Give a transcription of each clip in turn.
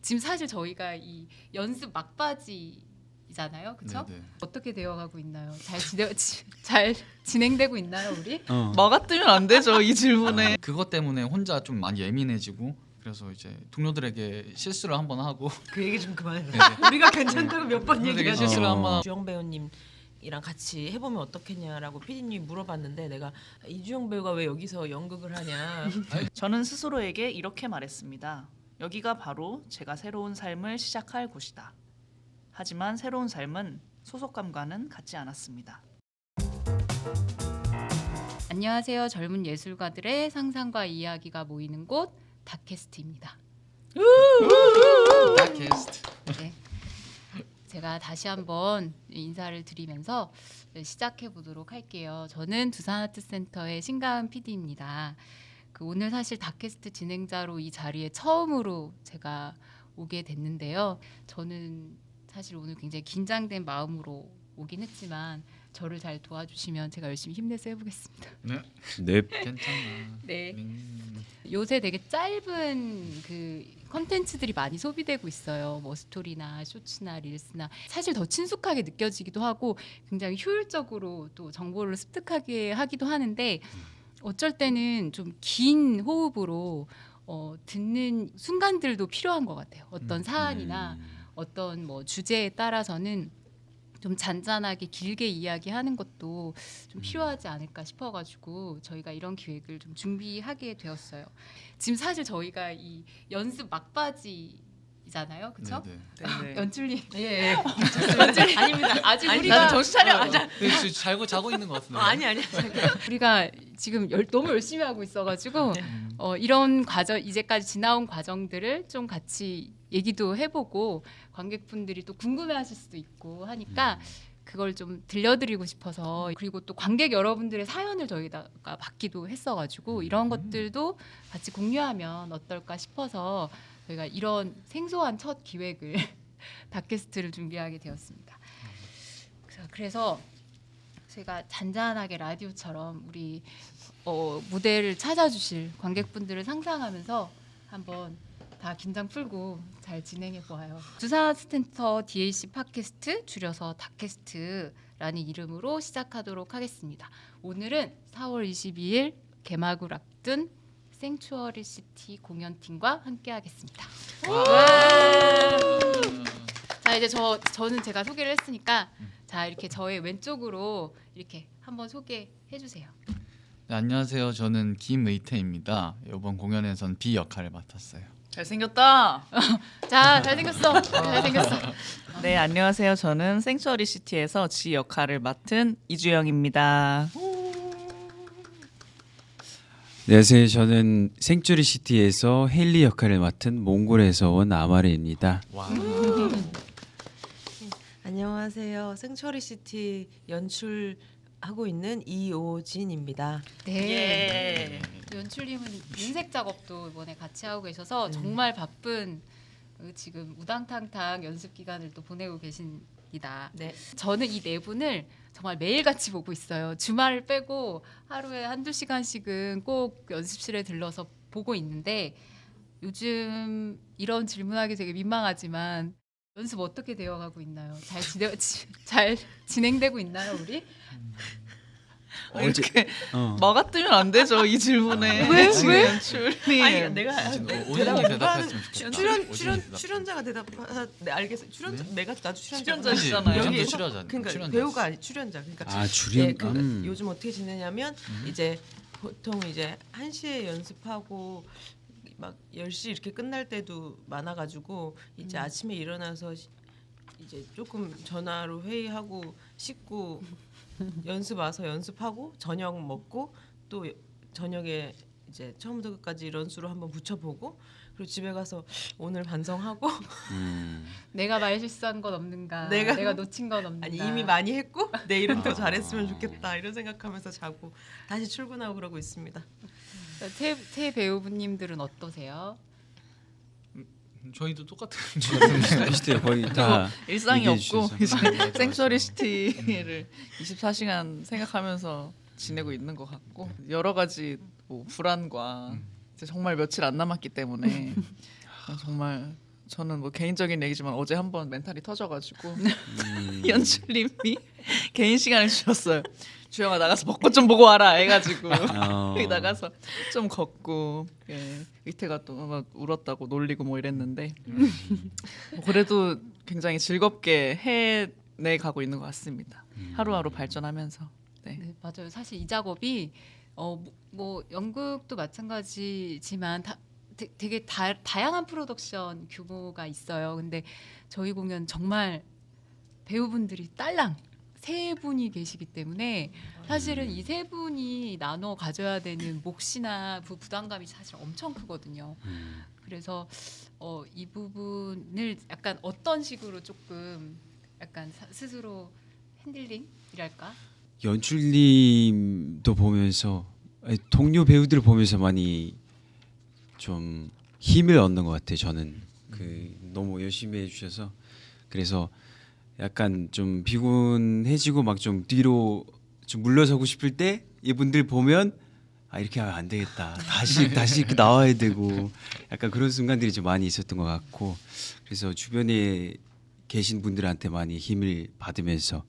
지금 사실 저희가 이 연습 막바지잖아요, 그렇죠? 네네. 어떻게 되어가고 있나요? 잘 진행되고 있나요, 우리? 뭐가 뜨면 안 되죠 이 질문에. 그것 때문에 혼자 좀 많이 예민해지고 그래서 이제 동료들에게 실수를 한번 하고 그 얘기 좀 그만해. 네. 우리가 괜찮다고 몇 번 동료들에게 얘기하죠. 실수를 한번 하고 이주영 배우님이랑 같이 해보면 어떻겠냐라고 PD님이 물어봤는데 내가 이주영 배우가 왜 여기서 연극을 하냐. 저는 스스로에게 이렇게 말했습니다. 여기가 바로 제가 새로운 삶을 시작할 곳이다. 하지만 새로운 삶은 소속감과는 같지 않았습니다. 안녕하세요, 젊은 예술가들의 상상과 이야기가 모이는 곳 팟캐스트입니다. 팟캐스트. 네. 제가 다시 한번 인사를 드리면서 시작해 보도록 할게요. 저는 두산아트센터의 신가은 PD입니다. 오늘 사실 팟캐스트 진행자로 이 자리에 처음으로 제가 오게 됐는데요. 저는 사실 오늘 굉장히 긴장된 마음으로 오긴 했지만 저를 잘 도와주시면 제가 열심히 힘내서 해보겠습니다. 네. 괜찮아. 네. 요새 되게 짧은 그 컨텐츠들이 많이 소비되고 있어요. 뭐 스토리나 쇼츠나 릴스나 사실 더 친숙하게 느껴지기도 하고 굉장히 효율적으로 또 정보를 습득하게 하기도 하는데 어쩔 때는 좀 긴 호흡으로 듣는 순간들도 필요한 것 같아요. 어떤 사안이나 어떤 뭐 주제에 따라서는 좀 잔잔하게 길게 이야기하는 것도 좀 필요하지 않을까 싶어가지고 저희가 이런 기획을 좀 준비하게 되었어요. 지금 사실 저희가 이 연습 막바지잖아요, 그렇죠? 네. 연출님, 예. 연출님 아닙니다. 아직 아니, 우리가 나도 정신 차려. 앉아. 자고 있는 것 같은데. 아니. 우리가 지금 너무 열심히 하고 있어가지고 이런 과정 이제까지 지나온 과정들을 좀 같이 얘기도 해보고 관객분들이 또 궁금해하실 수도 있고 하니까 그걸 좀 들려드리고 싶어서 그리고 또 관객 여러분들의 사연을 저희가 받기도 했어가지고 이런 것들도 같이 공유하면 어떨까 싶어서 저희가 이런 생소한 첫 기획을 팟캐스트를 준비하게 되었습니다. 그래서 제가 잔잔하게 라디오처럼 우리 무대를 찾아주실 관객분들을 상상하면서 한번 다 긴장 풀고 잘 진행해 보아요. 두산아트센터 DAC 팟캐스트 줄여서 팟캐스트라는 이름으로 시작하도록 하겠습니다. 오늘은 4월 22일 개막을 앞둔 생츄어리 시티 공연팀과 함께하겠습니다. 자 이제 저는 제가 소개를 했으니까 자 이렇게 저의 왼쪽으로 이렇게 한번 소개해 주세요. 네, 안녕하세요. 저는 김의태입니다. 이번 공연에선 B 역할을 맡았어요. 잘생겼다. 자 잘생겼어. 잘생겼어. 네, 안녕하세요. 저는 생츄어리 시티에서 지 역할을 맡은 이주영입니다. 안녕하세요. 저는 생츄리 시티에서 헨리 역할을 맡은 몽골에서 온 아마르입니다. 와. 안녕하세요. 생츄어리 시티 연출하고 있는 이오진입니다. 네. 연출님은 인색 작업도 이번에 같이 하고 계셔서 정말 바쁜 지금 우당탕탕 연습 기간을 또 보내고 계십니다. 네. 저는 이 네 분을 정말 매일같이 보고 있어요. 주말을 빼고 하루에 한두 시간씩은 꼭 연습실에 들러서 보고 있는데 요즘 이런 질문하기 되게 민망하지만 연습 어떻게 되어가고 있나요? 잘 진행되고 있나요, 우리? 이렇게 뭐가 뜨면 안 되죠 이 질문에. 왜? 지금 왜? 연출님. 아니 내가 오진이 대답했으면 좋겠다. 출연자가 네 알겠어요. 출연자 네? 내가 나도 출연자시잖아요. 여기 여기에서 출연자. 그러니까 배우가 아니 출연자. 그러니까 아 줄임. 예, 요즘 어떻게 지내냐면 이제 보통 이제 1시에 연습하고 막 10시 이렇게 끝날 때도 많아가지고 이제 아침에 일어나서 이제 조금 전화로 회의하고 씻고 연습 와서 연습하고 저녁 먹고 또 저녁에 이제 처음부터 끝까지 런수로 한번 붙여보고 그리고 집에 가서 오늘 반성하고 내가 말 실수한 건 없는가? 내가 내가 놓친 건 없는가? 아니 이미 많이 했고 내일은 더 잘했으면 좋겠다 이런 생각하면서 자고 다시 출근하고 그러고 있습니다. 새 배우분님들은 어떠세요? 저희도 똑같은 시티에 거의 다 일상이 얘기해 없고 주셔서. 이제 생츄어리 시티를 24시간 생각하면서 지내고 있는 것 같고 여러 가지 뭐 불안과 이제 정말 며칠 안 남았기 때문에 정말 저는 뭐 개인적인 얘기지만 어제 한번 멘탈이 터져가지고 연출님이 개인 시간을 주셨어요. 주영아 나가서 벚꽃 좀 보고 와라 해가지고 여기 나가서 좀 걷고 의태가 또 막 울었다고 놀리고 뭐 이랬는데 뭐 그래도 굉장히 즐겁게 해내 가고 있는 것 같습니다. 하루하루 발전하면서. 네. 네, 맞아요. 사실 이 작업이 뭐 연극도 마찬가지지만 되게 다양한 프로덕션 규모가 있어요. 근데 저희 공연 정말 배우분들이 딸랑 세 분이 계시기 때문에 사실은 이 세 분이 나눠 가져야 되는 몫이나 부담감이 사실 엄청 크거든요. 그래서 이 부분을 약간 어떤 식으로 조금 약간 스스로 핸들링이랄까? 연출님도 보면서 아니, 동료 배우들 보면서 많이 좀 힘을 얻는 것 같아요. 저는 너무 열심히 해주셔서 그래서 약간 좀 피곤해지고 막 좀 뒤로 좀 물러서고 싶을 때 이분들 보면 아 이렇게 하면 안 되겠다. 다시 이렇게 나와야 되고 약간 그런 순간들이 좀 많이 있었던 것 같고 그래서 주변에 계신 분들한테 많이 힘을 받으면서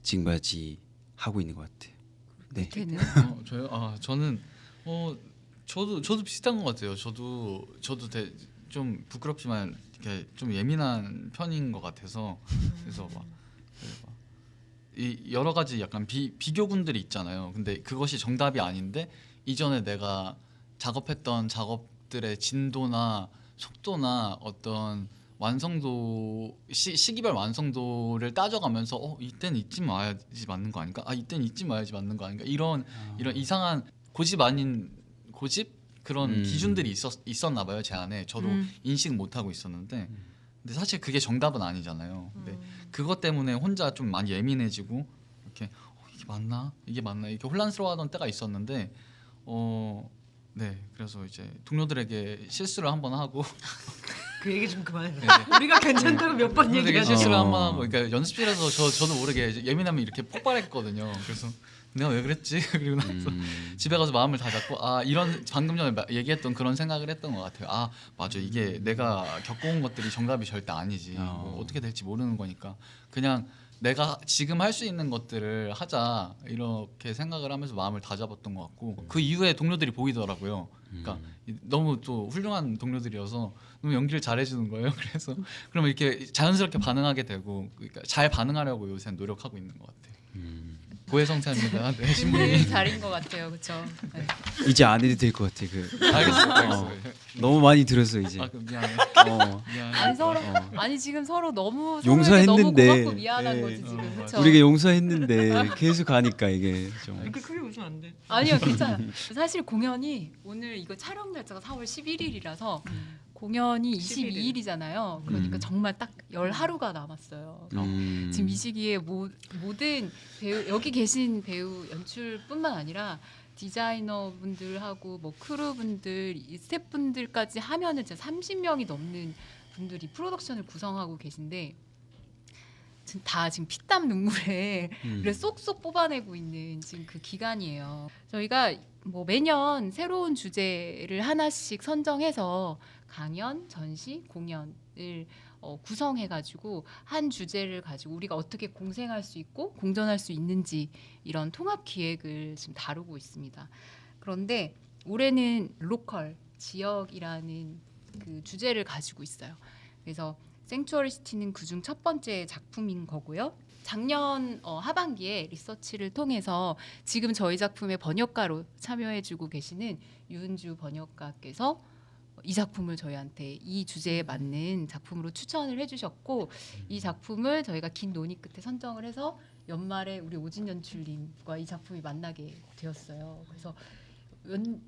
지금까지 하고 있는 것 같아요. 네. 밑에는 저요? 저는 저도 비슷한 것 같아요. 저도 좀 부끄럽지만 이렇게 좀 예민한 편인 것 같아서 그래서 이 여러 가지 약간 비교군들이 있잖아요. 근데 그것이 정답이 아닌데 이전에 내가 작업했던 작업들의 진도나 속도나 어떤 완성도 시기별 완성도를 따져가면서 이때는 이쯤 와야지 맞는 거 아닌가? 이때는 이쯤 와야지 맞는 거 아닌가? 이런 이상한 고집 아닌 고집 그런 기준들이 있었나 봐요. 제 안에 저도 인식 못 하고 있었는데 근데 사실 그게 정답은 아니잖아요. 근데 그것 때문에 혼자 좀 많이 예민해지고 이렇게 이게 맞나 이렇게 혼란스러워하던 때가 있었는데 네 그래서 이제 동료들에게 실수를 한번 하고 그 얘기 좀 그만해. 네. 우리가 괜찮다고 몇 번 되게 얘기하죠. 실수를 한번 하고 그러니까 연습실에서 저도 모르게 예민하면 이렇게 폭발했거든요. 그래서 내가 왜 그랬지? 그리고 나서 집에 가서 마음을 다잡고 이런 방금 전에 얘기했던 그런 생각을 했던 것 같아요. 맞아 이게 내가 겪어온 것들이 정답이 절대 아니지. 뭐 어떻게 될지 모르는 거니까 그냥 내가 지금 할 수 있는 것들을 하자 이렇게 생각을 하면서 마음을 다잡았던 것 같고 그 이후에 동료들이 보이더라고요. 그러니까 너무 또 훌륭한 동료들이어서 너무 연기를 잘해주는 거예요. 그래서 그러면 이렇게 자연스럽게 반응하게 되고 그러니까 잘 반응하려고 요새 노력하고 있는 것 같아요. 고해성사입니다. 네, 신부님. 잘인 것 같아요, 그렇죠? 네. 이제 안 해도 될 것 같아. 알겠어요. 너무 많이 들었어 이제. 미안해. 미안해. 아니 서로 아니 지금 서로 너무 용서했는데. 너무 고맙고 미안한 네. 거지 지금 그렇죠? 우리가 용서했는데 계속 가니까 이게 좀. 이렇게 크게 웃으면 안 돼. 아니요 괜찮아. 사실 공연이 오늘 이거 촬영 날짜가 4월 11일이라서 공연이 22일이잖아요. 그러니까 정말 딱 10하루가 남았어요. 지금 이 시기에 모든 배우 여기 계신 배우 연출뿐만 아니라 디자이너분들하고 뭐 크루분들, 스태프분들까지 하면은 진짜 30명이 넘는 분들이 프로덕션을 구성하고 계신데 지금 피땀 눈물에 쏙쏙 뽑아내고 있는 지금 그 기간이에요. 저희가 뭐 매년 새로운 주제를 하나씩 선정해서 강연, 전시, 공연을 구성해가지고 한 주제를 가지고 우리가 어떻게 공생할 수 있고 공존할 수 있는지 이런 통합 기획을 지금 다루고 있습니다. 그런데 올해는 로컬, 지역이라는 그 주제를 가지고 있어요. 그래서 생츄어리 시티는 그중 첫 번째 작품인 거고요. 작년 하반기에 리서치를 통해서 지금 저희 작품의 번역가로 참여해주고 계시는 유은주 번역가께서 이 작품을 저희한테 이 주제에 맞는 작품으로 추천을 해주셨고 이 작품을 저희가 긴 논의 끝에 선정을 해서 연말에 우리 오진 연출님과 이 작품이 만나게 되었어요. 그래서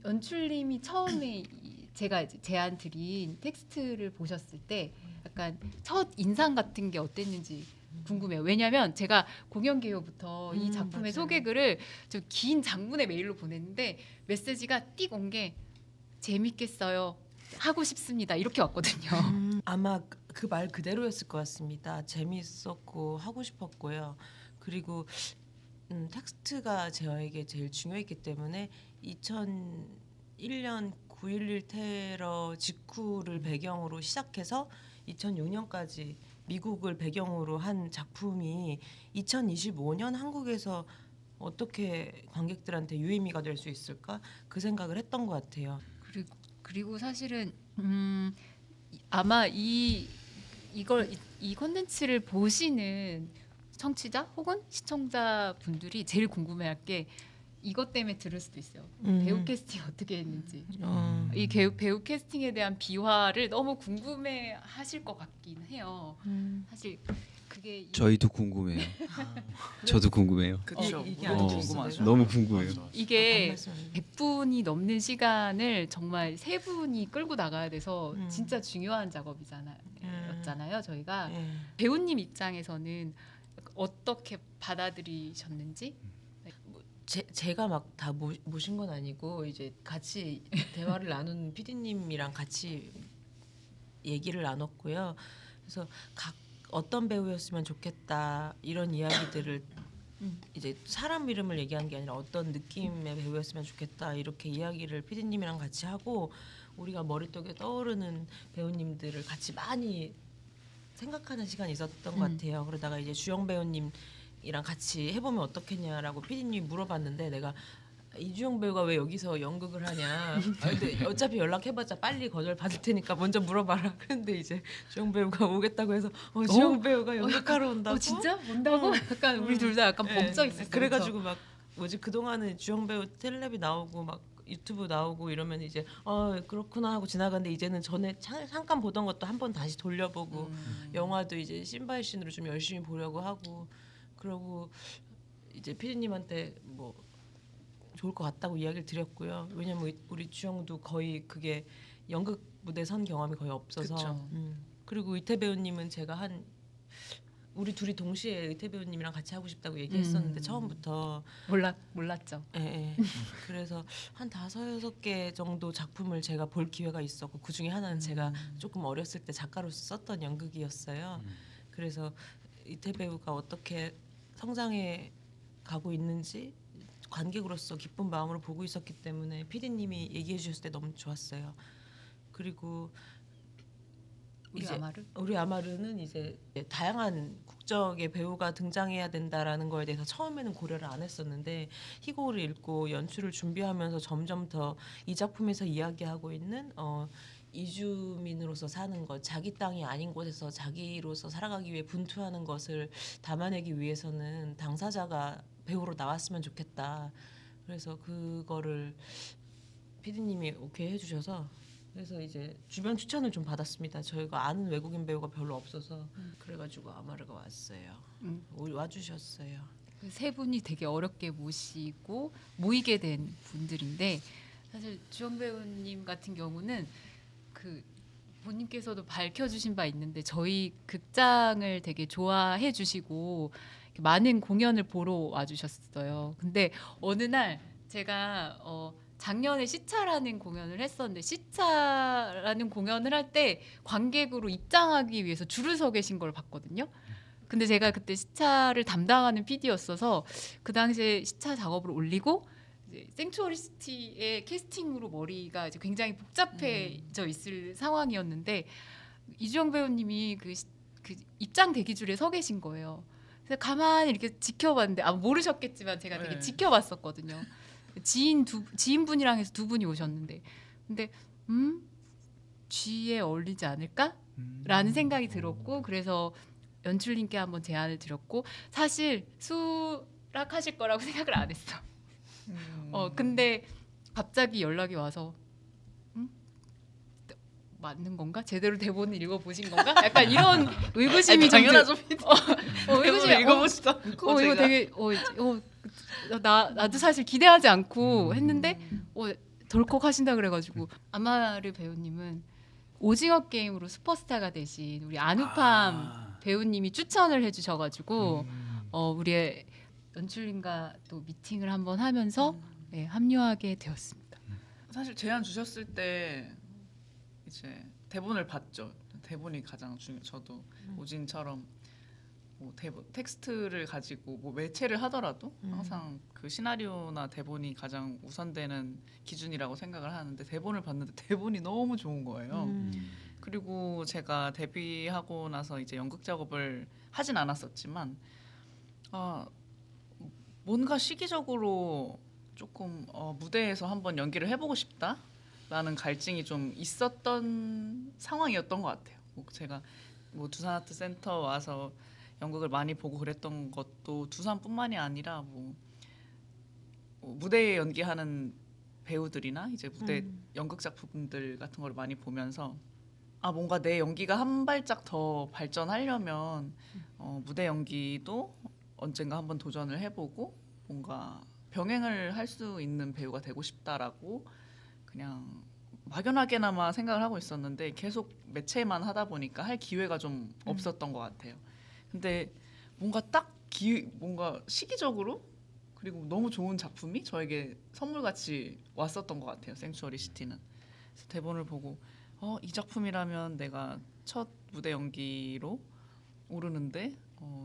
연출님이 처음에 제가 이제 제안 드린 텍스트를 보셨을 때 약간 첫 인상 같은 게 어땠는지 궁금해요. 왜냐하면 제가 공연 개요부터 이 작품의 맞아요. 소개글을 좀 긴 장문의 메일로 보냈는데 메시지가 띡 온 게 재밌겠어요. 하고 싶습니다. 이렇게 왔거든요. 아마 그 말 그대로였을 것 같습니다. 재미있었고 하고 싶었고요. 그리고 텍스트가 저에게 제일 중요했기 때문에 2001년 9.11 테러 직후를 배경으로 시작해서 2006년까지 미국을 배경으로 한 작품이 2025년 한국에서 어떻게 관객들한테 유의미가 될 수 있을까 그 생각을 했던 것 같아요. 그리고 사실은 아마 이 콘텐츠를 보시는 청취자 혹은 시청자 분들이 제일 궁금해할 게 이것 때문에 들을 수도 있어요. 배우 캐스팅 어떻게 했는지. 이 배우 캐스팅에 대한 비화를 너무 궁금해하실 것 같긴 해요. 사실 그게 저희도 궁금해요. 저도 궁금해요. 그렇죠. 이게 너무 안 궁금하죠. 너무 궁금해요. 이게 아, 100분이 넘는 시간을 정말 3분이 끌고 나가야 돼서 음. 진짜 중요한 작업이잖아요. 저희가 네. 배우님 입장에서는 어떻게 받아들이셨는지. 제가 막 다 모신 건 아니고 이제 같이 대화를 나눈 PD님이랑 같이 얘기를 나눴고요. 그래서 각 어떤 배우였으면 좋겠다 이런 이야기들을 이제 사람 이름을 얘기한 게 아니라 어떤 느낌의 배우였으면 좋겠다 이렇게 이야기를 PD님이랑 같이 하고 우리가 머릿속에 떠오르는 배우님들을 같이 많이 생각하는 시간이 있었던 것 같아요. 그러다가 이제 주영 배우님이랑 같이 해보면 어떻겠냐라고 PD님이 물어봤는데 내가 이주영 배우가 왜 여기서 연극을 하냐. 근데 어차피 연락해봤자 빨리 거절 받을 테니까 먼저 물어봐라. 그런데 이제 주영 배우가 오겠다고 해서 주영 배우가 연극하러 온다고. 진짜? 온다고? 약간 우리 둘 다 약간 벅차 있었어요. 그래가지고 막 뭐지 그동안은 주영 배우 텔레비 나오고 막 유튜브 나오고 이러면 이제 그렇구나 하고 지나갔는데 이제는 전에 잠깐 보던 것도 한번 다시 돌려보고 영화도 이제 신바이 씬으로 좀 열심히 보려고 하고 그러고 이제 피디님한테 뭐 좋을 것 같다고 이야기를 드렸고요. 왜냐면 우리 주영도 거의 그게 연극 무대 선 경험이 거의 없어서. 그쵸. 그리고 의태 배우님은 제가 우리 둘이 동시에 의태 배우님이랑 같이 하고 싶다고 얘기했었는데 처음부터 몰랐죠. 예. 그래서 한 5-6개 정도 작품을 제가 볼 기회가 있었고 그 중에 하나는 제가 조금 어렸을 때 작가로서 썼던 연극이었어요. 그래서 이태 배우가 어떻게 성장해 가고 있는지 관객으로서 기쁜 마음으로 보고 있었기 때문에 PD님이 얘기해 주셨을 때 너무 좋았어요. 그리고 우리 아마르는 이제 다양한 국적의 배우가 등장해야 된다라는 거에 대해서 처음에는 고려를 안 했었는데 희곡을 읽고 연출을 준비하면서 점점 더 이 작품에서 이야기하고 있는 이주민으로서 사는 것, 자기 땅이 아닌 곳에서 자기로서 살아가기 위해 분투하는 것을 담아내기 위해서는 당사자가 배우로 나왔으면 좋겠다. 그래서 그거를 PD님이 오케이 해주셔서 그래서 이제 주변 추천을 좀 받았습니다. 저희가 아는 외국인 배우가 별로 없어서 그래가지고 아마르가 왔어요. 와주셨어요. 그 세 분이 되게 어렵게 모이게 된 분들인데 사실 주영 배우님 같은 경우는 그 본인께서도 밝혀주신 바 있는데 저희 극장을 되게 좋아해 주시고 많은 공연을 보러 와주셨어요. 근데 어느 날 제가 작년에 시차라는 공연을 했었는데 시차라는 공연을 할 때 관객으로 입장하기 위해서 줄을 서 계신 걸 봤거든요. 근데 제가 그때 시차를 담당하는 PD였어서 그 당시에 시차 작업을 올리고 이제 생츄어리시티의 캐스팅으로 머리가 이제 굉장히 복잡해져 있을 상황이었는데 이주영 배우님이 그 입장 대기줄에 서 계신 거예요. 그래서 가만히 이렇게 지켜봤는데 모르셨겠지만 제가 되게 지켜봤었거든요. 지인분이랑 해서 2분이 오셨는데 근데 G에 어울리지 않을까라는 생각이 들었고 그래서 연출님께 한번 제안을 드렸고 사실 수락하실 거라고 생각을 안 했어. 근데 갑자기 연락이 와서 맞는 건가? 제대로 대본을 읽어보신 건가? 약간 이런 의구심이 좀 당연하죠. 의구심이 읽어보지도 않고 이거 되게 나도 사실 기대하지 않고 했는데 덜컥 하신다 그래가지고 아마르 배우님은 오징어 게임으로 슈퍼스타가 되신 우리 안우팜 배우님이 추천을 해주셔가지고 우리의 연출님과 또 미팅을 한번 하면서 합류하게 되었습니다. 사실 제안 주셨을 때 이제 대본을 봤죠. 대본이 가장 저도 오진처럼 뭐 대본 텍스트를 가지고 뭐 매체를 하더라도 항상 그 시나리오나 대본이 가장 우선되는 기준이라고 생각을 하는데 대본을 봤는데 대본이 너무 좋은 거예요. 그리고 제가 데뷔하고 나서 이제 연극 작업을 하진 않았었지만 뭔가 시기적으로 조금 무대에서 한번 연기를 해보고 싶다라는 갈증이 좀 있었던 상황이었던 것 같아요. 뭐 제가 뭐 두산아트센터 와서 연극을 많이 보고 그랬던 것도 두산뿐만이 아니라 뭐 무대에 연기하는 배우들이나 이제 무대 연극 작품들 같은 걸 많이 보면서 뭔가 내 연기가 한 발짝 더 발전하려면 무대 연기도 언젠가 한번 도전을 해보고 뭔가 병행을 할 수 있는 배우가 되고 싶다라고 그냥 막연하게나마 생각을 하고 있었는데 계속 매체만 하다 보니까 할 기회가 좀 없었던 것 같아요. 근데 뭔가 뭔가 시기적으로 그리고 너무 좋은 작품이 저에게 선물같이 왔었던 것 같아요. 생츄어리 시티는. 그래서 대본을 보고 이 작품이라면 내가 첫 무대 연기로 오르는데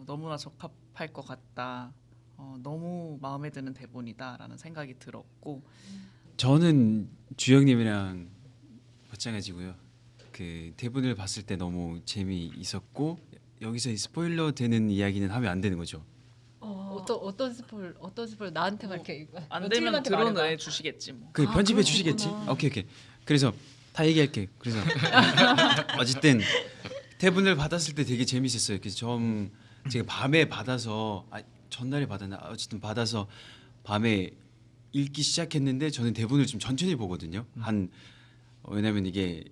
너무나 적합할 것 같다. 너무 마음에 드는 대본이다라는 생각이 들었고 저는 주영님이랑 마찬가지고요. 그 대본을 봤을 때 너무 재미있었고 여기서 스포일러 되는 이야기는 하면 안 되는 거죠. 어떤 스포일 나한테만 이렇게 안 되면 드론을 주시겠지 뭐. 그 편집해 주시겠지? 오케이. 그래서 다 얘기할게. 그래서 어쨌든 대본을 받았을 때 되게 재밌었어요. 그래서 제가 밤에 받아서 전날에 받았나 어쨌든 받아서 밤에 읽기 시작했는데 저는 대본을 좀 천천히 보거든요. 왜냐면 이게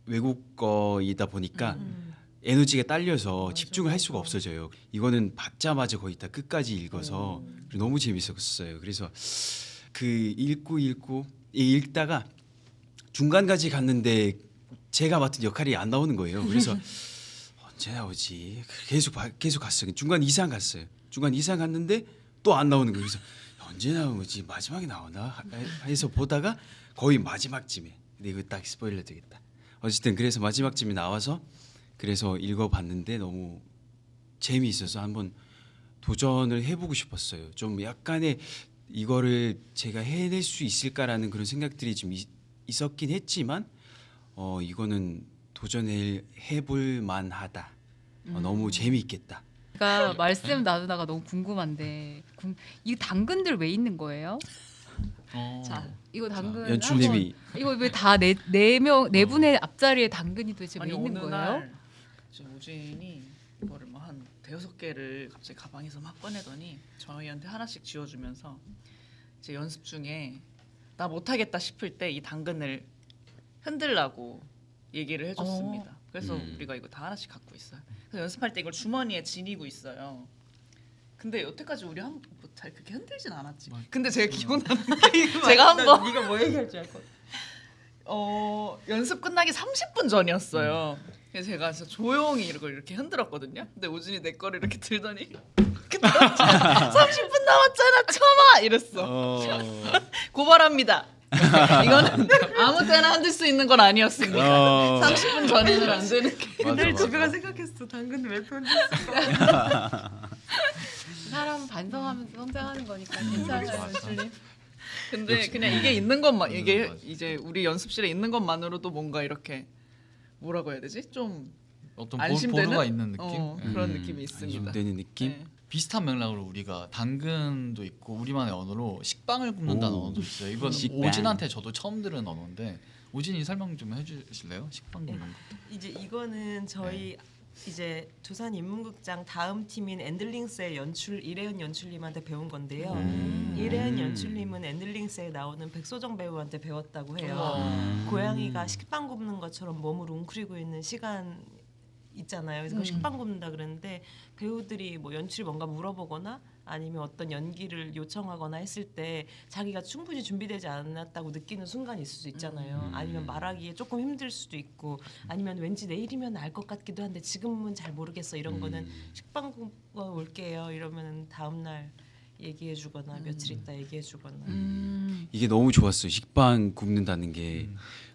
외국어이다 보니까 에너지가 딸려서 집중을 할 수가 없어져요. 이거는 받자마자 거의 다 끝까지 읽어서 너무 재밌었어요. 그래서 그 읽다가 중간까지 갔는데 제가 맡은 역할이 안 나오는 거예요. 그래서 언제 나오지? 계속 갔어요. 중간 이상 갔어요. 중간 이상 갔는데 또 안 나오는 거예요. 그래서 언제 나오는 거지? 마지막에 나오나? 해서 보다가 거의 마지막쯤에 근데 이거 딱 스포일러 되겠다. 어쨌든 그래서 마지막쯤에 나와서 그래서 읽어봤는데 너무 재미있어서 한번 도전을 해보고 싶었어요. 좀 약간의 이거를 제가 해낼 수 있을까라는 그런 생각들이 좀 있었긴 했지만 이거는 도전해볼 만하다. 너무 재미있겠다. 제가 말씀 나누다가 너무 궁금한데 이 당근들 왜 있는 거예요? 자, 이거 당근 연출님이 이거 왜 다 네 분의 앞자리에 당근이 도대체 왜 있는 어느 거예요? 날 지금 우진이 이거를 뭐 한 대여섯 개를 갑자기 가방에서 막 꺼내더니 저희한테 하나씩 쥐어주면서 이제 연습 중에 나 못하겠다 싶을 때 이 당근을 흔들라고 얘기를 해줬습니다. 그래서 우리가 이거 다 하나씩 갖고 있어요. 그래서 연습할 때 이걸 주머니에 지니고 있어요. 근데 여태까지 우리 잘 그렇게 흔들진 않았지. 근데 제가 기억나는 게 제가 한번 네가 뭐 얘기할 줄 알고. 연습 끝나기 30분 전이었어요. 그래서 제가 진짜 조용히 이렇게 흔들었거든요. 근데 우진이 내 거를 이렇게 들더니 30분 남았잖아, 참아 이랬어. 고발합니다. 이거는 아무 때나 흔들 수 있는 건 아니었습니다. 30분 전에는 안 되는 게. 늘 집에 가 생각했어. 당근 왜 편집했을까? 사람 반성하면서 성장하는 거니까 괜찮아요, 연출님. 근데 그냥 이게 있는 것만 이게 맞아. 이제 우리 연습실에 있는 것만으로도 뭔가 이렇게 뭐라고 해야 되지? 좀 어떤 안심되는? 보루가 있는 느낌? 그런 느낌이 있습니다. 안심되는 느낌? 네. 비슷한 맥락으로 우리가 당근도 있고 우리만의 언어로 식빵을 굽는다는 오. 언어도 있어요. 이건 식빵. 오진한테 저도 처음 들은 언어인데 오진이 설명 좀 해주실래요? 식빵 굽는 거. 이제 이거는 저희 이제 두산 인문극장 다음 팀인 앤들링스의 이래현 연출님한테 배운 건데요. 이래현 연출님은 앤들링스에 나오는 백소정 배우한테 배웠다고 해요. 고양이가 식빵 굽는 것처럼 몸을 웅크리고 있는 시간 있잖아요. 그래서 그 식빵 굽는다 그랬는데 배우들이 뭐 연출이 뭔가 물어보거나 아니면 어떤 연기를 요청하거나 했을 때 자기가 충분히 준비되지 않았다고 느끼는 순간이 있을 수 있잖아요. 아니면 말하기에 조금 힘들 수도 있고 아니면 왠지 내일이면 알 것 같기도 한데 지금은 잘 모르겠어 이런 거는 식빵 굽고 올게요 이러면 다음 날 얘기해 주거나 며칠 있다 얘기해 주거나 이게 너무 좋았어요. 식빵 굽는다는 게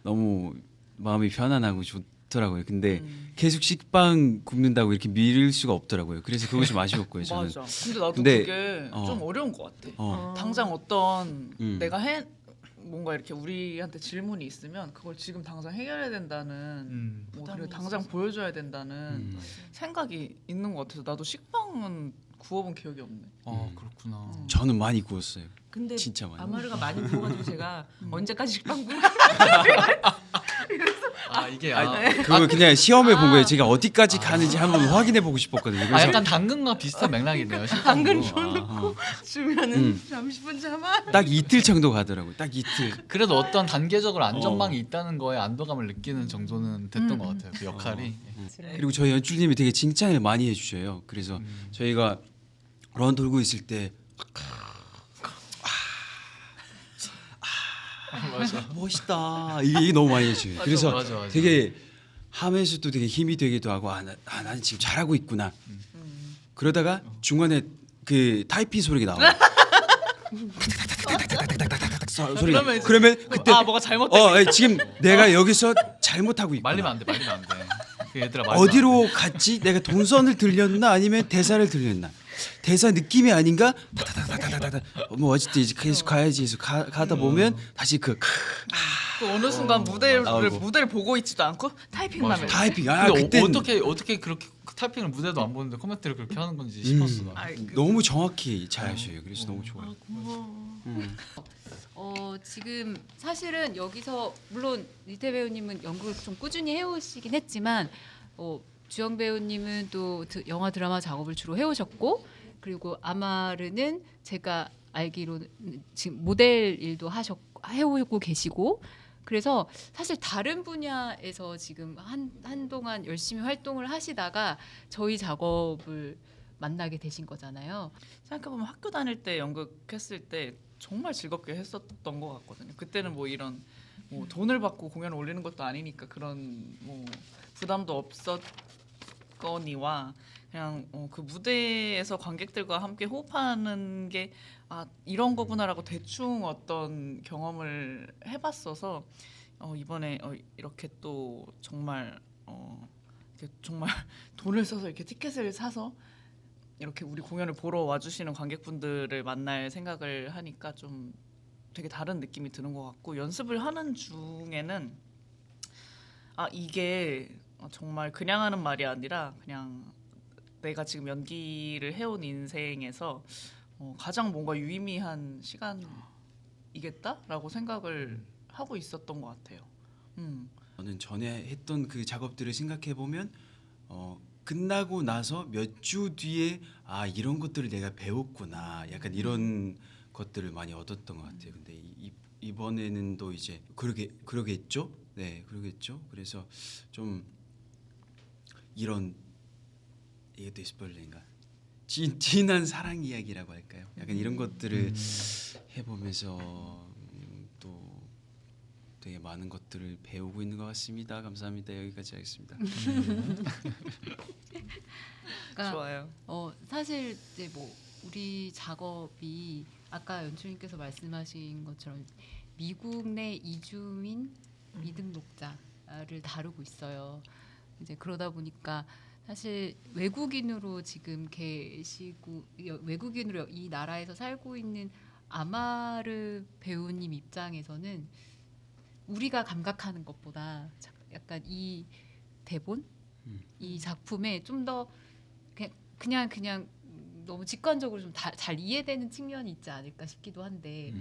너무 마음이 편안하고 같더라고요. 근데 계속 식빵 굽는다고 이렇게 미룰 수가 없더라고요. 그래서 그것이 좀 아쉬웠고요. 저는. 맞아. 근데 나도 근데, 그게 좀 어려운 것 같아. 어. 당장 어떤 음. 뭔가 이렇게 우리한테 질문이 있으면 그걸 지금 당장 해결해야 된다는 뭐 부담이 그리고 당장 있어서. 보여줘야 된다는 생각이 있는 것 같아서 나도 식빵은 구워본 기억이 없네. 그렇구나. 저는 많이 구웠어요. 근데 진짜 많이. 아마르가 많이 구워가지고 제가 언제까지 식빵 굽 이게 그거 그냥 시험해 본 거예요. 제가 어디까지 가는지 한번 확인해 보고 싶었거든요. 그래서 약간 당근과 비슷한 맥락이네요. 당근 식빵도. 줘놓고 주면은 30분 참아. 딱 이틀 정도 가더라고요. 딱 이틀. 그래도 어떤 단계적으로 안전망이 있다는 거에 안도감을 느끼는 정도는 됐던 것 같아요. 그 역할이. 그리고 저희 연출님이 되게 칭찬을 많이 해주셔요. 그래서 저희가 런 돌고 있을 때 멋있다 이게 너무 많이 해줘요. 그래서 맞아. 되게 하면서도 되게 힘이 되기도 하고 나는 지금 잘하고 있구나. 그러다가 중간에 그 타이핑 소리가 나와요. 소리가. 그러면 이제 그러면 그때 뭐가 잘못된 지금 내가 여기서 잘못하고 있구나. 말리면 안 돼. 말리면 안 돼. 그 얘들아 말리면 어디로 갔지? 내가 동선을 들렸나 아니면 대사를 들렸나? 대사 느낌이 아닌가? 다다다다다다. 뭐 어쨌든 이제 계속 가야지 해서 가다 보면 다시 그 어느 순간 나오고. 무대를 보고 있지도 않고 타이핑만 해. 타이핑. 근데 그때 어떻게 그렇게 타이핑을 무대도 안 보는데 코멘트를 그렇게 하는 건지 싶었어. 나. 너무 정확히 잘 하셔요. 그래서 너무 좋아요. 지금 사실은 여기서 물론 리태 배우님은 연극을 좀 꾸준히 해오시긴 했지만 주영 배우님은 또 영화 드라마 작업을 주로 해오셨고 그리고 아마르는 제가 알기로는 지금 모델 일도 해오고 계시고 그래서 사실 다른 분야에서 지금 한동안 열심히 활동을 하시다가 저희 작업을 만나게 되신 거잖아요. 생각해보면 학교 다닐 때 연극했을 때 정말 즐겁게 했었던 것 같거든요. 그때는 뭐 이런 뭐 돈을 받고 공연을 올리는 것도 아니니까 그런 뭐 부담도 없었거니와 그냥 그 무대에서 관객들과 함께 호흡하는 게 이런 거구나라고 대충 어떤 경험을 해봤어서 이번에 이렇게 또 정말 이렇게 정말 돈을 써서 이렇게 티켓을 사서 이렇게 우리 공연을 보러 와주시는 관객분들을 만날 생각을 하니까 좀 되게 다른 느낌이 드는 것 같고 연습을 하는 중에는 이게 정말 그냥 하는 말이 아니라 그냥 내가 지금 연기를 해온 인생에서 가장 뭔가 유의미한 시간이겠다라고 생각을 하고 있었던 것 같아요. 저는 전에 했던 그 작업들을 생각해 보면 끝나고 나서 몇 주 뒤에 이런 것들을 내가 배웠구나 약간 이런 것들을 많이 얻었던 것 같아요. 근데 이번에는 또 이제 그러겠죠. 네, 그러겠죠. 그래서 좀 이런 이것도 스포일러인가? 진한 사랑 이야기라고 할까요? 약간 이런 것들을 해보면서 또 되게 많은 것들을 배우고 있는 것 같습니다. 감사합니다. 여기까지 하겠습니다. 그러니까 좋아요. 사실 이제 뭐 우리 작업이 아까 연출님께서 말씀하신 것처럼 미국 내 이주민 미등록자를 다루고 있어요. 이제 그러다 보니까 사실 외국인으로 지금 계시고 외국인으로 이 나라에서 살고 있는 아마르 배우님 입장에서는 우리가 감각하는 것보다 약간 이 대본, 이 작품에 좀 더 그냥 너무 직관적으로 좀 잘 이해되는 측면이 있지 않을까 싶기도 한데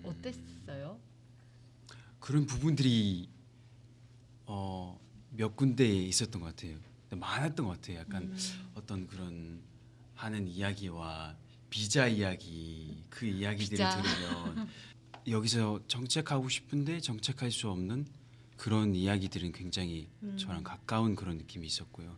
어땠어요? 그런 부분들이 몇 군데에 있었던 것 같아요. 많았던 것 같아요. 약간 어떤 그런 하는 이야기와 비자 이야기 그 이야기들을 비자. 들으면 여기서 정착하고 싶은데 정착할 수 없는 그런 이야기들은 굉장히 저랑 가까운 그런 느낌이 있었고요.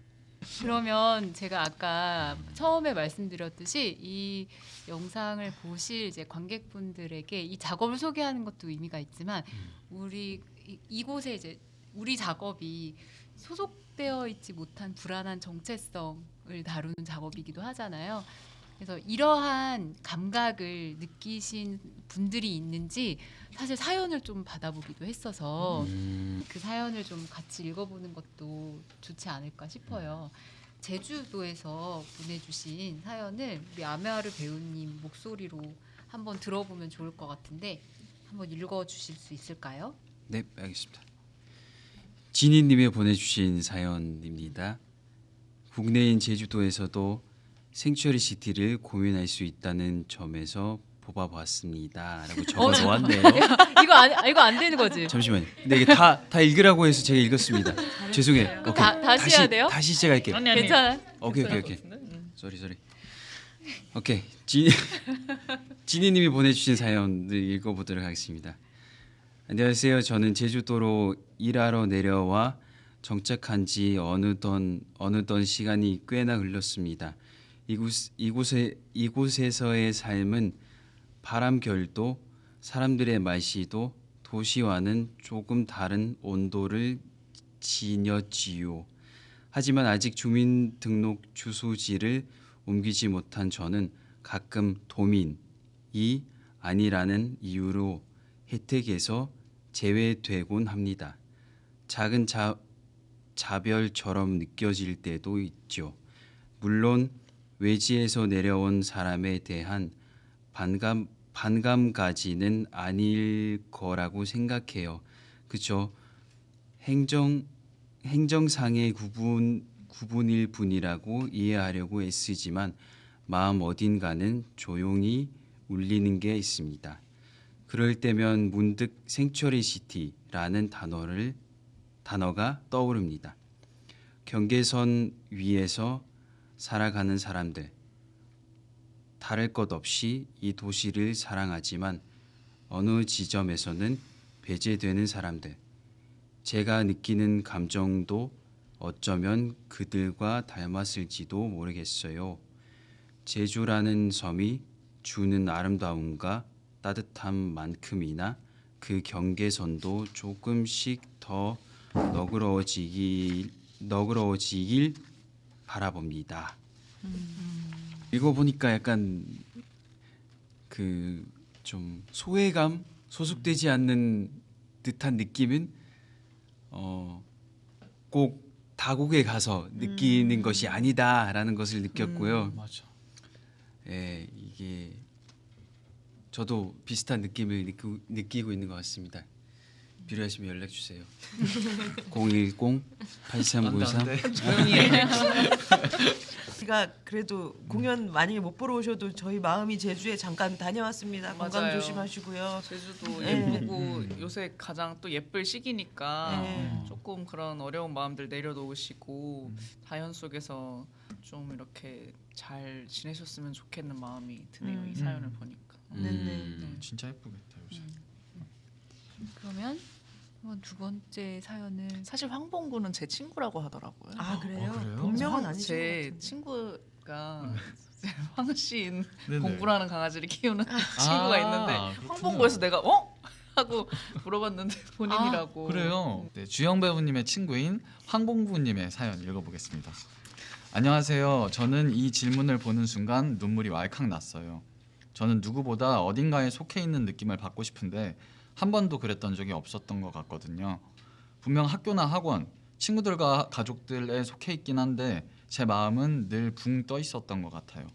그러면 제가 아까 처음에 말씀드렸듯이 이 영상을 보실 이제 관객분들에게 이 작업을 소개하는 것도 의미가 있지만 우리 이곳에 이제 우리 작업이 소속되어 있지 못한 불안한 정체성을 다루는 작업이기도 하잖아요. 그래서 이러한 감각을 느끼신 분들이 있는지 사실 사연을 좀 받아보기도 했어서 그 사연을 좀 같이 읽어보는 것도 좋지 않을까 싶어요. 제주도에서 보내주신 사연을 우리 아메아르 배우님 목소리로 한번 들어보면 좋을 것 같은데 한번 읽어주실 수 있을까요? 네, 알겠습니다. 지니님이 보내주신 사연입니다. 국내인 제주도에서도 생츄어리 시티를 고민할 수 있다는 점에서 뽑아봤습니다라고 적어 놓았네요. 이거 안 되는 거지? 잠시만요. 근데 이게 다 읽으라고 해서 제가 읽었습니다. 죄송해요. 오케이. 다시 해야 돼요? 다시 제가 할게요. 아니. 괜찮아. 오케이. 쏘리. 오케이. 지니님이 보내주신 사연을 읽어보도록 하겠습니다. 안녕하세요. 저는 제주도로 일하러 내려와 정착한 지 어느덧 시간이 꽤나 흘렀습니다. 이곳에서의 삶은 바람 결도, 사람들의 말씨도 도시와는 조금 다른 온도를 지녔지요. 하지만 아직 주민등록 주소지를 옮기지 못한 저는 가끔 도민이 아니라는 이유로 혜택에서 제외되곤 합니다. 작은 자별처럼 느껴질 때도 있죠. 물론 외지에서 내려온 사람에 대한 반감까지는 아닐 거라고 생각해요. 그쵸? 행정상의 구분일 뿐이라고 이해하려고 애쓰지만 마음 어딘가는 조용히 울리는 게 있습니다. 그럴 때면 문득 생츄어리 시티라는 단어가 떠오릅니다. 경계선 위에서 살아가는 사람들, 다를 것 없이 이 도시를 사랑하지만 어느 지점에서는 배제되는 사람들, 제가 느끼는 감정도 어쩌면 그들과 닮았을지도 모르겠어요. 제주라는 섬이 주는 아름다움과 따뜻함만큼이나 그 경계선도 조금씩 더 너그러워지길 바라봅니다. 읽어보니까 약간 그 좀 소외감, 소속되지 않는 듯한 느낌은 꼭 다국에 가서 느끼는 것이 아니다라는 것을 느꼈고요. 맞아. 예, 이게 저도 비슷한 느낌을 느끼고 있는 것 같습니다. 필요하시면 연락 주세요. 010-8393 조용히 해. 우리가 그래도 공연 만약에 못 보러 오셔도 저희 마음이 제주에 잠깐 다녀왔습니다. 건강 맞아요. 조심하시고요. 제주도 네. 예쁘고 요새 가장 또 예쁠 시기니까 네. 조금 그런 어려운 마음들 내려놓으시고 자연 속에서 좀 이렇게 잘 지내셨으면 좋겠는 마음이 드네요. 이 사연을 보니까. 네네. 진짜 예쁘겠다 요새. 그러면 한번 두 번째 사연은 사실 황봉구는 제 친구라고 하더라고요. 아 그래요? 그래요? 본명은 아니신 것 제 같은데. 친구가 황씨인 네네. 봉구라는 강아지를 키우는 친구가 있는데 그렇구나. 황봉구에서 내가 하고 물어봤는데 본인이라고. 그래요. 네, 주영 배우님의 친구인 황봉구님의 사연 읽어보겠습니다. 안녕하세요. 저는 이 질문을 보는 순간 눈물이 왈칵 났어요. 저는 누구보다 어딘가에 속해 있는 느낌을 받고 싶은데 한 번도 그랬던 적이 없었던 것 같거든요. 분명 학교나 학원, 친구들과 가족들에 속해 있긴 한데 제 마음은 늘 붕 떠 있었던 것 같아요.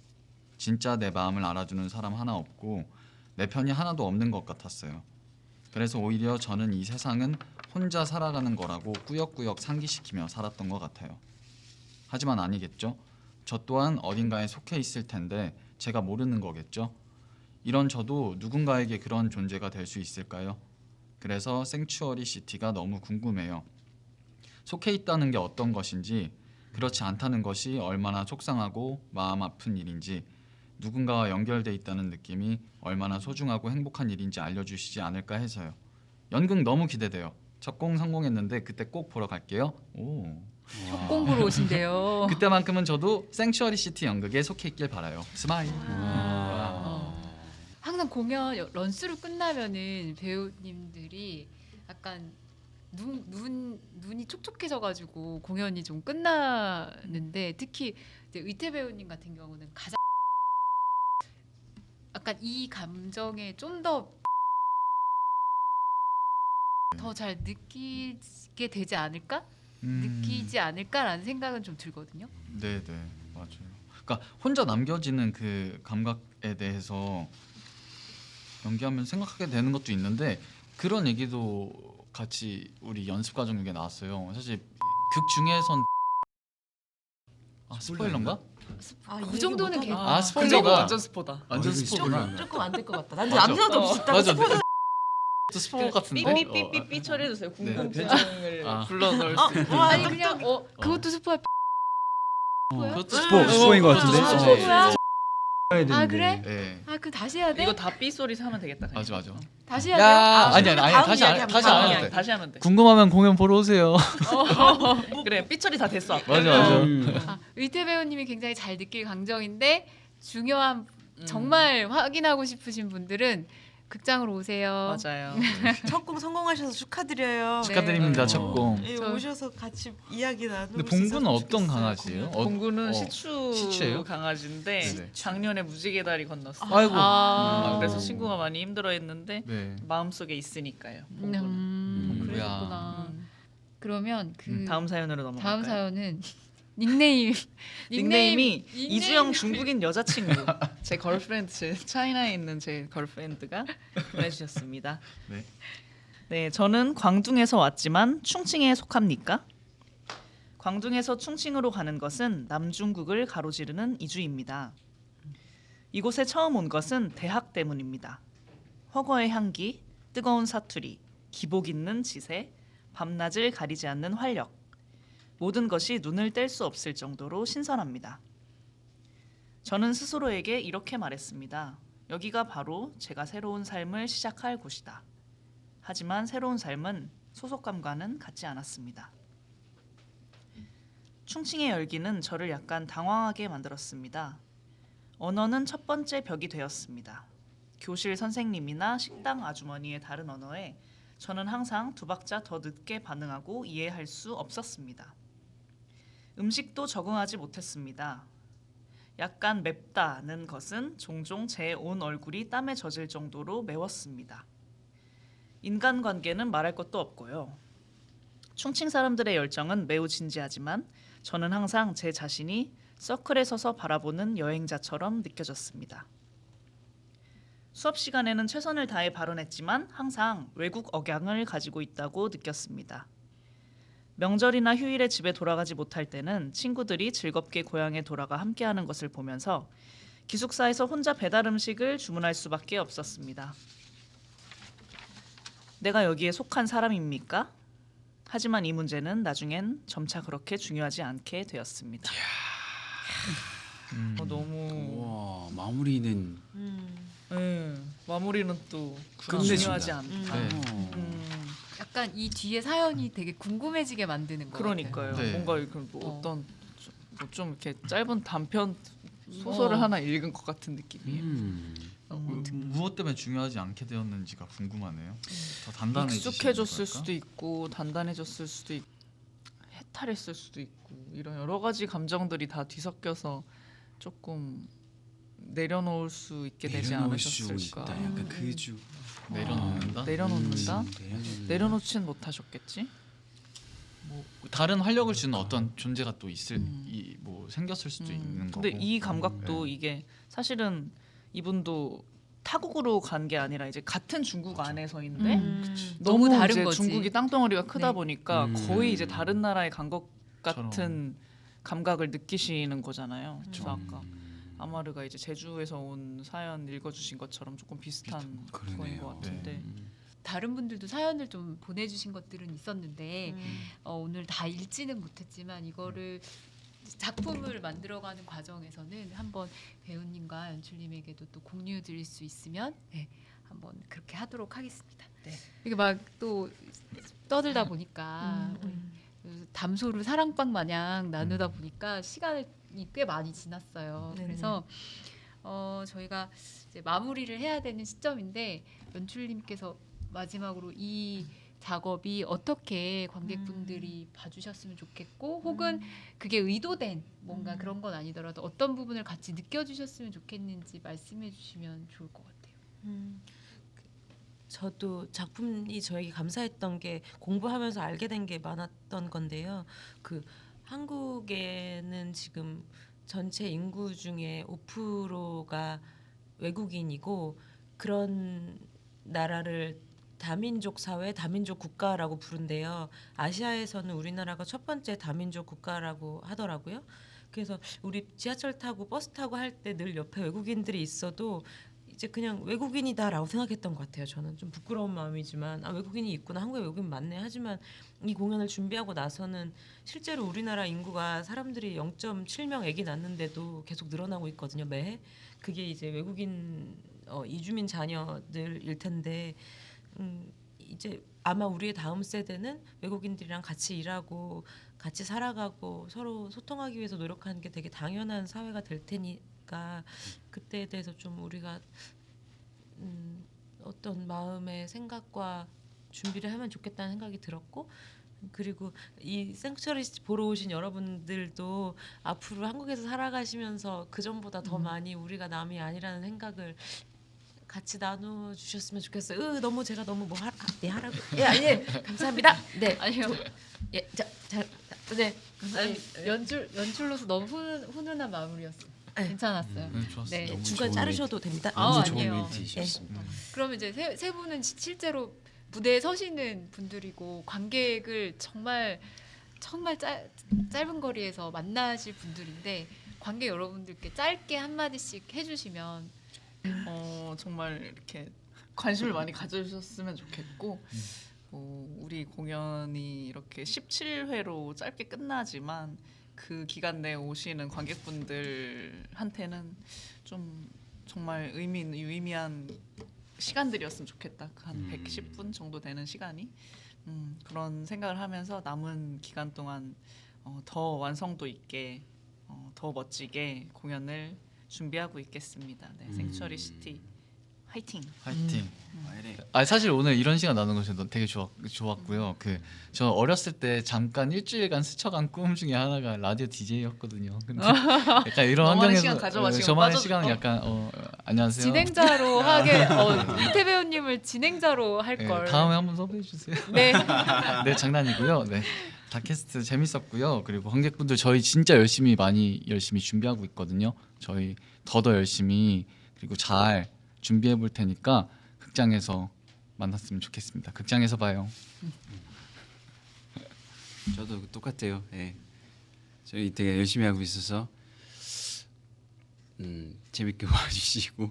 진짜 내 마음을 알아주는 사람 하나 없고 내 편이 하나도 없는 것 같았어요. 그래서 오히려 저는 이 세상은 혼자 살아가는 거라고 꾸역꾸역 상기시키며 살았던 것 같아요. 하지만 아니겠죠? 저 또한 어딘가에 속해 있을 텐데 제가 모르는 거겠죠? 이런 저도 누군가에게 그런 존재가 될 수 있을까요? 그래서 생츄어리 시티가 너무 궁금해요. 속해 있다는 게 어떤 것인지, 그렇지 않다는 것이 얼마나 속상하고 마음 아픈 일인지, 누군가와 연결돼 있다는 느낌이 얼마나 소중하고 행복한 일인지 알려주시지 않을까 해서요. 연극 너무 기대돼요. 첫 공 성공했는데 그때 꼭 보러 갈게요. 오. 첫 공부로 오신대요. 그때만큼은 저도 생츄어리 시티 연극에 속해 있길 바라요. 스마일. 항상 공연 런스루 끝나면은 배우님들이 약간 눈이 촉촉해져가지고 공연이 좀 끝나는데 특히 이제 의태 배우님 같은 경우는 가장 약간 이 감정에 좀 더 잘 느끼게 되지 않을까? 느끼지 않을까라는 생각은 좀 들거든요. 네네 맞아요. 그러니까 혼자 남겨지는 그 감각에 대해서 연기하면 생각하게 되는 것도 있는데 그런 얘기도 같이 우리 연습 과정 중에 나왔어요. 사실 극 중에선 스포일러인가? 그 정도는 괜찮. 아, 그 스포일러가- 정도 완전 스포다. 완전 이거 스포구나. 조금 안 될 것 같다. 난 맞아. 아무 생각도 없이 듣다가 맞아. 스포 스포 같은데. 삐삐삐삐 처리해주세요. 네. 궁금증을 아. 불러넣을 수 있는. 아니 그냥 그것도 스포야. 그것도 스포인 것 같은데? 그것도 스포야? 스포예요. 아 그래? 네. 아 그 다시 해야 돼? 이거 다 삐 소리 사면 되겠다. 그냥. 맞아. 다시 해야 돼요? 아니 그러면 아니 다음 다시 이야기하면 다시 다음 안 해도 이야기. 돼. 다시 하면 돼. 궁금하면 공연 보러 오세요. 그래 삐 처리 다 됐어. 아까. 맞아. 의태 배우님이 굉장히 잘 느낄 강정인데 중요한 음. 정말 확인하고 싶으신 분들은 극장으로 오세요. 맞아요. 첫 꿈 성공하셔서 축하드려요. 네. 축하드립니다 첫 공. 예, 저- 오셔서 같이 이야기 나누고. 근데 봉구는 어떤 강아지예요? 공구는 시추 시추예요? 강아지인데 네네. 작년에 무지개 다리 건넜어. 아이고. 그래서 친구가 많이 힘들어했는데 네. 마음속에 있으니까요. 봉구는. 봉구야. 그러셨구나. 음. 그러면 그 다음 사연으로 넘어갈까요? 다음 사연은 닉네임이 닉네임이 이주영 중국인 여자친구 제 걸프렌드 제 차이나에 있는 제 걸프렌드가 보내주셨습니다. 네. 네, 저는 광둥에서 왔지만 충칭에 속합니까? 광둥에서 충칭으로 가는 것은 남중국을 가로지르는 이주입니다. 이곳에 처음 온 것은 대학 때문입니다. 허거의 향기, 뜨거운 사투리, 기복 있는 지세, 밤낮을 가리지 않는 활력. 모든 것이 눈을 뗄 수 없을 정도로 신선합니다. 저는 스스로에게 이렇게 말했습니다. 여기가 바로 제가 새로운 삶을 시작할 곳이다. 하지만 새로운 삶은 소속감과는 같지 않았습니다. 충칭의 열기는 저를 약간 당황하게 만들었습니다. 언어는 첫 번째 벽이 되었습니다. 교실 선생님이나 식당 아주머니의 다른 언어에 저는 항상 두 박자 더 늦게 반응하고 이해할 수 없었습니다. 음식도 적응하지 못했습니다. 약간 맵다는 것은 종종 제 온 얼굴이 땀에 젖을 정도로 매웠습니다. 인간관계는 말할 것도 없고요. 충칭 사람들의 열정은 매우 진지하지만 저는 항상 제 자신이 서클에 서서 바라보는 여행자처럼 느껴졌습니다. 수업 시간에는 최선을 다해 발언했지만 항상 외국 억양을 가지고 있다고 느꼈습니다. 명절이나 휴일에 집에 돌아가지 못할 때는 친구들이 즐겁게 고향에 돌아가 함께하는 것을 보면서 기숙사에서 혼자 배달 음식을 주문할 수밖에 없었습니다. 내가 여기에 속한 사람입니까? 하지만 이 문제는 나중엔 점차 그렇게 중요하지 않게 되었습니다. 너무 와 마무리는 마무리는 또 끝내준다. 중요하지 않다. 네. 약간 이 뒤에 사연이 되게 궁금해지게 만드는 거 그러니까요. 네. 뭔가 이렇게 뭐 어떤 뭐 좀 이렇게 짧은 단편 소설을 하나 읽은 것 같은 느낌이에요. 무엇 때문에 중요하지 않게 되었는지가 궁금하네요. 더 단단해지시는 익숙해졌을 걸까? 수도 있고 단단해졌을 수도 있고 해탈했을 수도 있고 이런 여러 가지 감정들이 다 뒤섞여서 조금 내려놓을 수 있게 되지 내려놓을 수 않으셨을까. 있다. 약간 그주 내려놓는다. 내려놓는다? 내려놓진 못하셨겠지? 다른 활력을 주는 어떤 존재가 또 있을 뭐 생겼을 수도 있는 거고. 근데 이 감각도 네. 이게 사실은 이분도 타국으로 간 게 아니라 이제 같은 중국 안에서인데 너무 다른 이제 거지. 중국이 땅덩어리가 크다 네. 보니까 거의 이제 다른 나라에 간 것 같은 처럼. 감각을 느끼시는 거잖아요. 그래서 아까 아마르가 이제 제주에서 온 사연 읽어주신 것처럼 조금 비슷한 거인 그러네요. 것 같은데 다른 분들도 사연을 좀 보내주신 것들은 있었는데 오늘 다 읽지는 못했지만 이거를 작품을 만들어가는 과정에서는 한번 배우님과 연출님에게도 또 공유드릴 수 있으면 네, 한번 그렇게 하도록 하겠습니다. 네. 이게 막 또 떠들다 보니까 담소를 사랑방 마냥 나누다 보니까 시간이 꽤 많이 지났어요. 네네. 그래서 저희가 이제 마무리를 해야 되는 시점인데 연출님께서 마지막으로 이 작업이 어떻게 관객분들이 봐주셨으면 좋겠고 혹은 그게 의도된 뭔가 그런 건 아니더라도 어떤 부분을 같이 느껴주셨으면 좋겠는지 말씀해 주시면 좋을 것 같아요. 저도 작품이 저에게 감사했던 게 공부하면서 알게 된 게 많았던 건데요. 그 한국에는 지금 전체 인구 중에 5%가 외국인이고 그런 나라를 다민족 사회, 다민족 국가라고 부른대요. 아시아에서는 우리나라가 첫 번째 다민족 국가라고 하더라고요. 그래서 우리 지하철 타고 버스 타고 할 때 늘 옆에 외국인들이 있어도 이제 그냥 외국인이다라고 생각했던 것 같아요. 저는 좀 부끄러운 마음이지만 외국인이 있구나, 한국에 외국인 많네. 하지만 이 공연을 준비하고 나서는 실제로 우리나라 인구가 사람들이 0.7명 아기 낳는데도 계속 늘어나고 있거든요, 매해. 그게 이제 외국인 이주민 자녀들일 텐데 이제 아마 우리의 다음 세대는 외국인들이랑 같이 일하고 같이 살아가고 서로 소통하기 위해서 노력하는 게 되게 당연한 사회가 될 테니까 그때에 대해서 좀 우리가 어떤 마음의 생각과 준비를 하면 좋겠다는 생각이 들었고, 그리고 이 생츄어리스트 보러 오신 여러분들도 앞으로 한국에서 살아가시면서 그 전보다 더 많이 우리가 남이 아니라는 생각을 같이 나눠 주셨으면 좋겠어요. 너무 제가 너무 뭐 하라고. 예, 감사합니다. 네. 아니요. 예, 네. 아니, 연출로서 너무 훈훈한 마무리였어요. 네. 괜찮았어요. 좋았어요. 네. 너무 중간 좋은 자르셔도 됩니다. 너무 아, 좋은 아니에요. 멘트이셨습니다. 그러면 이제 세 분은 실제로 무대에 서시는 분들이고 관객을 정말 짧은 거리에서 만나실 분들인데 관객 여러분들께 짧게 한 마디씩 해주시면 정말 이렇게 관심을 많이 가져주셨으면 좋겠고 우리 공연이 이렇게 17회로 짧게 끝나지만 그 기간 내에 오시는 관객분들한테는 좀 정말 유의미한 시간들이었으면 좋겠다. 한 110분 정도 되는 시간이 그런 생각을 하면서 남은 기간 동안 더 완성도 있게 더 멋지게 공연을 준비하고 있겠습니다. 네, 생츄어리 시티 화이팅. 화이팅. 사실 오늘 이런 시간 나눈 거 저도 되게 좋았고요. 저 어렸을 때 잠깐 일주일간 스쳐간 꿈 중에 하나가 라디오 DJ였거든요. 근데 약간 이런 너만의 환경에서 시간 가져가시고 저만의 빠져들- 시간은 약간 안녕하세요. 진행자로 하게 이태 배우님을 진행자로 할 네, 걸. 다음에 한번 섭외해 주세요. 네. 네, 장난이고요. 네. 다캐스트 재밌었고요. 그리고 관객분들 저희 진짜 열심히 준비하고 있거든요. 저희 더 열심히 그리고 잘 준비해 볼 테니까 극장에서 만났으면 좋겠습니다. 극장에서 봐요. 저도 똑같아요. 예. 저희 되게 열심히 하고 있어서 재밌게 봐주시고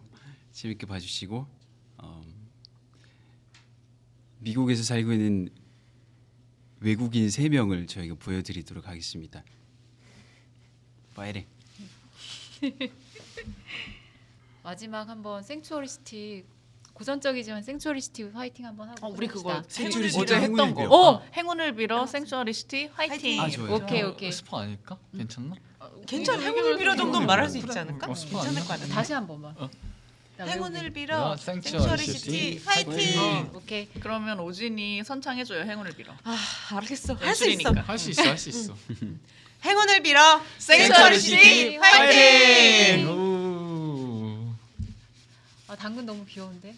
미국에서 살고 있는 외국인 3명을 저희가 보여드리도록 하겠습니다. 파이팅. 마지막 한번 생츄어리 시티 고전적이지만 생츄어리 시티 화이팅 한번 하고 우리 그거 끝냅시다. 생츄어리 어제 시티 했던 행운을 거. 빌어. 행운을 빌어 생츄어리 시티 화이팅. 아, 좋아요. 오케이. 스포 아닐까? 괜찮나? 괜찮아. 행운을 빌어 정도는 말할 수 있지 않을까? 스포 괜찮을 아니야? 것 같아. 다시 한 번만. 나 행운을 외우기. 빌어. 생츄어리 생츄어리 시티 시티 화이팅. 오케이. 그러면 오진이 선창해줘요. 행운을 빌어. 알겠어. 할 수 있어. 연출이니까. 할 수 있어. 행운을 빌어. 생츄어리 시티 화이팅! 오. 당근 너무 귀여운데.